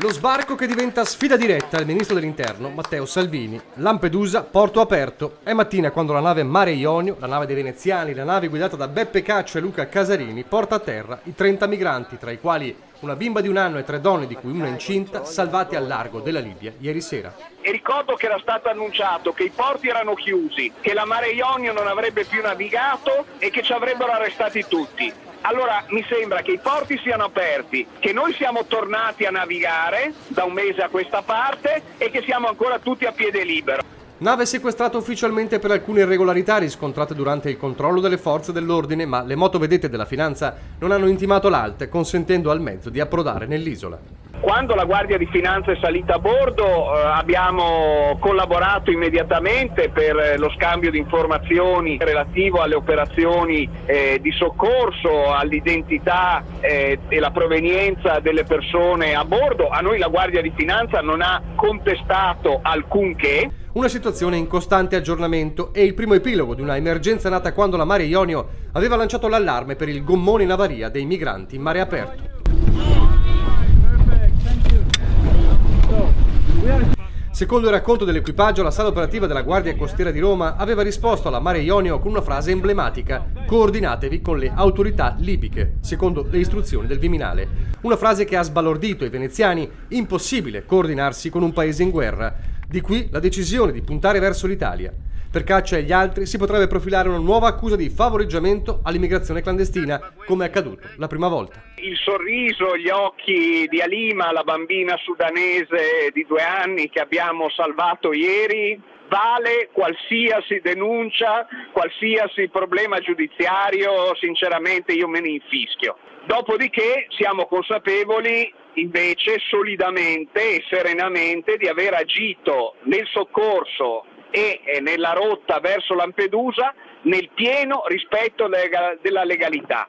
Lo sbarco che diventa sfida diretta al ministro dell'Interno, Matteo Salvini. Lampedusa, porto aperto. È mattina quando la nave Mare Jonio, la nave dei veneziani, la nave guidata da Beppe Caccio e Luca Casarini, porta a terra i 30 migranti, tra i quali una bimba di 1 anno e 3 donne, di cui una incinta, salvati al largo della Libia ieri sera. E ricordo che era stato annunciato che i porti erano chiusi, che la Mare Jonio non avrebbe più navigato e che ci avrebbero arrestati tutti. Allora mi sembra che i porti siano aperti, che noi siamo tornati a navigare da un mese a questa parte e che siamo ancora tutti a piede libero. Nave sequestrata ufficialmente per alcune irregolarità riscontrate durante il controllo delle forze dell'ordine, ma le motovedette della Finanza non hanno intimato l'ALT, consentendo al mezzo di approdare nell'isola. Quando la Guardia di Finanza è salita a bordo abbiamo collaborato immediatamente per lo scambio di informazioni relativo alle operazioni di soccorso, all'identità e la provenienza delle persone a bordo. A noi la Guardia di Finanza non ha contestato alcunché. Una situazione in costante aggiornamento e il primo epilogo di una emergenza nata quando la Mare Jonio aveva lanciato l'allarme per il gommone in avaria dei migranti in mare aperto. Secondo il racconto dell'equipaggio, la sala operativa della Guardia Costiera di Roma aveva risposto alla Mare Jonio con una frase emblematica: coordinatevi con le autorità libiche, secondo le istruzioni del Viminale. Una frase che ha sbalordito i veneziani: impossibile coordinarsi con un paese in guerra. Di qui la decisione di puntare verso l'Italia. Per Caccia e gli altri si potrebbe profilare una nuova accusa di favoreggiamento all'immigrazione clandestina, come è accaduto la prima volta. Il sorriso, gli occhi di Halima, la bambina sudanese di 2 anni che abbiamo salvato ieri, vale qualsiasi denuncia, qualsiasi problema giudiziario. Sinceramente io me ne infischio. Dopodiché siamo consapevoli invece solidamente e serenamente di aver agito nel soccorso e nella rotta verso Lampedusa nel pieno rispetto della legalità.